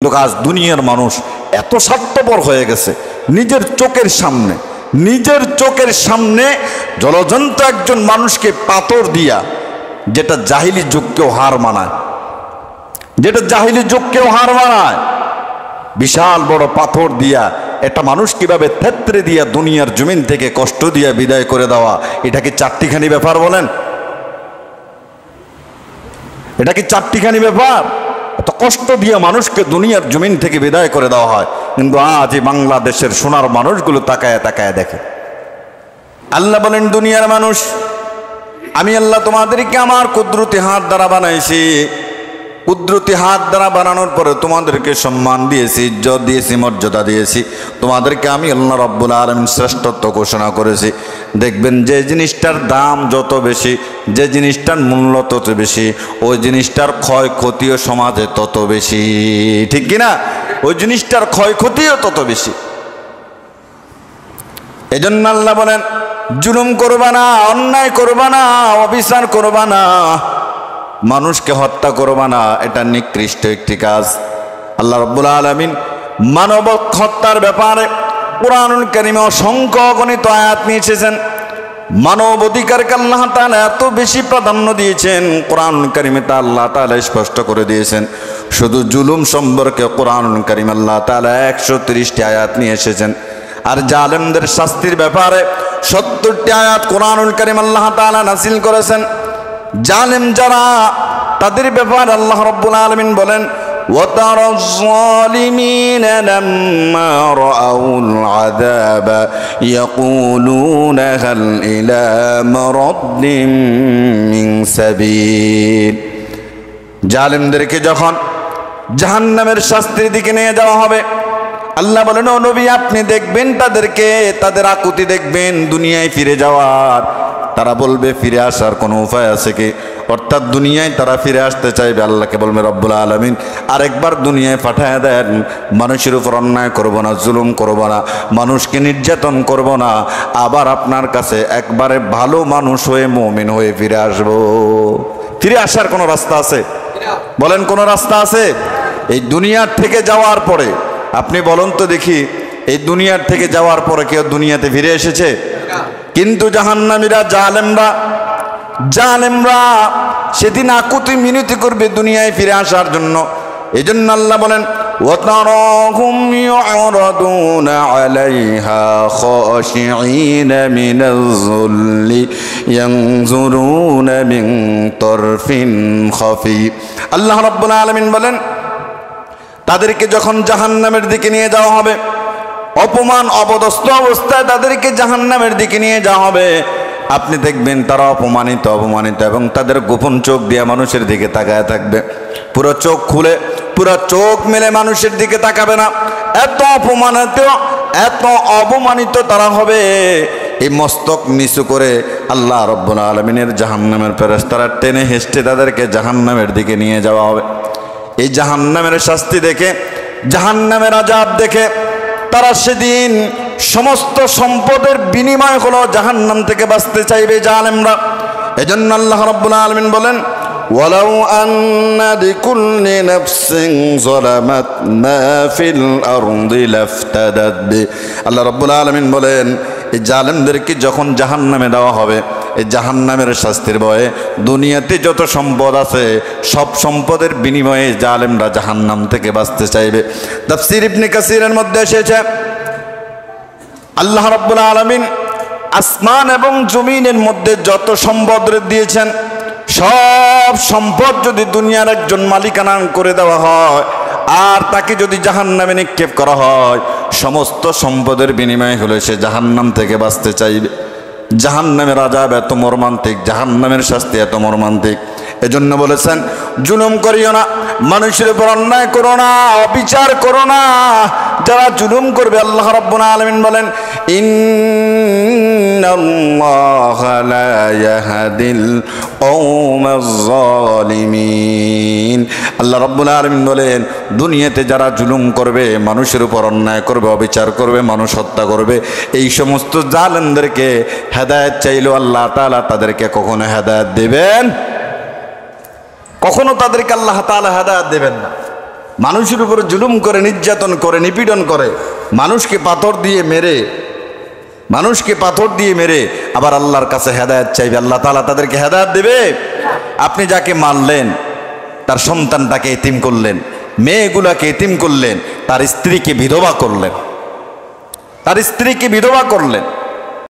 কিন্তু আজ দুনিয়ার মানুষ এত স্বার্থপর হয়ে গেছে, নিজের চোখের সামনে জলজন্ত একজন মানুষকে পাথর দিয়া, যেটা জাহিলি যুগকেও হার মানায়, বিশাল বড় পাথর দিয়া একটা মানুষ কিভাবে থেতরে দিয়া দুনিয়ার জমিন থেকে কষ্ট দিয়া বিদায় করে দেওয়া, এটা কি চারটিখানি ব্যাপার? বলেন, এটা কি চারটিখানি ব্যাপার? এত কষ্ট দিয়ে মানুষকে দুনিয়ার জমিন থেকে বিদায় করে দেওয়া হয়, কিন্তু আজ এই বাংলাদেশের সোনার মানুষগুলো তাকায় তাকায় দেখে। আল্লাহ বলেন, দুনিয়ার মানুষ, আমি আল্লাহ তোমাদেরকে আমার কুদরতি হাত দ্বারা বানাইছি। কুদরতি হাত দ্বারা বানানোর পরে তোমাদেরকে সম্মান দিয়েছি, ইজ্জত দিয়েছি, মর্যাদা দিয়েছি। তোমাদেরকে আমি আল্লাহ রাব্বুল আলামিন শ্রেষ্ঠত্ব ঘোষণা করেছি। দেখবেন যে জিনিসটার দাম যত বেশি, যে জিনিসটার মূল্য তত বেশি, ওই জিনিসটার ক্ষয়ক্ষতিও সমাজে তত বেশি, ঠিক কিনা? ওই জিনিসটার ক্ষয়ক্ষতিও তত বেশি। এজন্য আল্লাহ বলেন, জুলুম করবা না, অন্যায় করবা না, অবিচার করবা না, মানুষকে হত্যা করবা না, এটা নিকৃষ্ট একটি কাজ। আল্লাহ রাব্বুল আলামিন মানব হত্যার ব্যাপারে কুরআনুল কারীমে অসংখ্য অগণিত আয়াত নিয়ে এসেছেন। মানব অধিকারকে আল্লাহ তাআলা এত বেশি প্রাধান্য দিয়েছেন, কুরআনুল কারীমে তা আল্লাহ তাআলা স্পষ্ট করে দিয়েছেন। শুধু জুলুম সম্পর্কে কুরআনুল কারীম আল্লাহ তাআলা 130টি আয়াত নিয়ে এসেছেন। আর জালেমদের শাস্তির ব্যাপারে 70টি আয়াত কুরআনুল কারীম আল্লাহ তাআলা নাযিল করেছেন। জালেম যারা, তাদের ব্যাপারে আল্লাহ রাব্বুল আলামিন বলেন, وَتَرَى الظَّالِمِينَ لَمَّا رَأَوُا الْعَذَابَ يَقُولُونَ هَلْ إِلَى مَرَدٍّ مِّن سَبِيلٍ। জালেমদেরকে যখন জাহান্নামের শাস্তির দিকে নিয়ে যাওয়া হবে, আল্লাহ বলেন, ও নবী, আপনি দেখবেন তাদেরকে, তাদের আকুতি দেখবেন দুনিয়ায় ফিরে যাওয়ার। তারা বলবে, ফিরে আসার কোনো উপায় আছে কি? অর্থাৎ দুনিয়ায় তারা ফিরে আসতে চাইবে। আল্লাহকে বলবে রব্বুল আলামিন, আরেকবার দুনিয়ায় পাঠায় দেন, মানুষের উপর অন্যায় করব না, জুলুম করব না, মানুষকে নির্যাতন করব না, আবার আপনার কাছে একবারে ভালো মানুষ হয়ে মুমিন হয়ে ফিরে আসব। ফিরে আসার কোনো রাস্তা আছে? বলেন, কোনো রাস্তা আছে? এই দুনিয়ার থেকে যাওয়ার পরে আপনি বলুন তো দেখি, এই দুনিয়ার থেকে যাওয়ার পরে কেউ দুনিয়াতে ফিরে এসেছে? কিন্তু জাহান্নামীরা, জালেমরা সেদিন আকুতি মিনতি করবে দুনিয়ায় ফিরে আসার জন্য। এই জন্য আল্লাহ বলেন, وَتَرَاهُمْ يُعْرَضُونَ عَلَيْهَا خَاشِعِينَ مِنَ الذُّلِّ يَنظُرُونَ مِن طَرْفٍ خَفِيٍّ। আল্লাহ রাব্বুল আলামিন বলেন, তাদেরকে যখন জাহান্নামের দিকে নিয়ে যাওয়া হবে, অপমান অপদস্থ অবস্থায় তাদেরকে জাহান্নামের দিকে নিয়ে যাওয়া হবে, আপনি দেখবেন তারা অপমানিত এবং তাদের গোপন চোখ দিয়ে মানুষের দিকে তাকায় থাকবে। পুরো চোখ খুলে, পুরো চোখ মেলে মানুষের দিকে তাকাবে না। এত অপমানিত তারা হবে। এই মস্তক নিচু করে আল্লাহ রাব্বুল আলামিনের জাহান্নামের ফেরেশতারা টেনে হেঁচড়ে তাদেরকে জাহান্নামের দিকে নিয়ে যাওয়া হবে। এই জাহান্নামের শাস্তি দেখে, জাহান্নামের আযাব দেখে তারা সেদিন সমস্ত সম্পদের বিনিময় হলো জাহান্নাম থেকে বাঁচতে চাইবে জালেমরা। এজন্য আল্লাহ রাব্বুল আলামিন বলেন, ওয়ালাউ আন্না লিকুল্লি নাফসিন যালামাত মা ফিল আরদি লাফতাদাত বি। আল্লাহ রাব্বুল আলামিন বলেন, এই জালেমদেরকে যখন জাহান্নামে দেওয়া হবে, এই জাহান্নামের শাস্তির ভয়ে দুনিয়াতে যত সম্পদ আছে সব সম্পদের বিনিময়ে জালেমরা জাহান্নাম থেকে বাঁচতে চাইবে। তাফসীর ইবনে কাসিরের মধ্যে এসেছে, আল্লাহ রাব্বুল আলামিন আসমান এবং জমিনের মধ্যে যত সম্পদ দিয়েছেন, সব সম্পদ যদি দুনিয়ার একজন মালিকানা করে দেওয়া হয় আর তাকে যদি জাহান্নামে নিক্ষেপ করা হয়, সমস্ত সম্পদের বিনিময়ে হলে সে জাহান্নাম থেকে বাঁচতে চাইবে। জাহান্নামের আযাব এত মর্মান্তিক, জাহান্নামের শাস্তি এত মর্মান্তিক। এজন্য বলেছেন, জুলুম করিও না, মানুষের উপর অন্যায় করো না, অবিচার করো না। যারা জুলুম করবে, আল্লাহ রাব্বুল আলামিন বলেন, ইন্নাল্লাহা লা ইয়াহদিল কওমাজ যালিমিন। আল্লাহ রাব্বুল আলামিন বলেন, দুনিয়াতে যারা জুলুম করবে, মানুষের উপর অন্যায় করবে, অবিচার করবে, মানুষ হত্যা করবে, এই সমস্ত জালেমদেরকে হেদায়েত চাইলেও আল্লাহ তাআলা তাদেরকে কখনো হেদায়েত দেবেন? কখনো তাদেরকে আল্লাহ তাআলা হেদায়েত দেবেন না। মানুষের উপরে জুলুম করে, নির্যাতন করে, নিপীড়ন করে, মানুষকে পাথর দিয়ে মেরে আবার আল্লাহর কাছে হেদায়েত চাইবে, আল্লাহ তাআলা তাদেরকে হেদায়েত দেবে? আপনি যাকে মারলেন তার সন্তানটাকে এতিম করলেন, মেয়েগুলাকে এতিম করলেন, তার স্ত্রীকে বিধবা করলেন,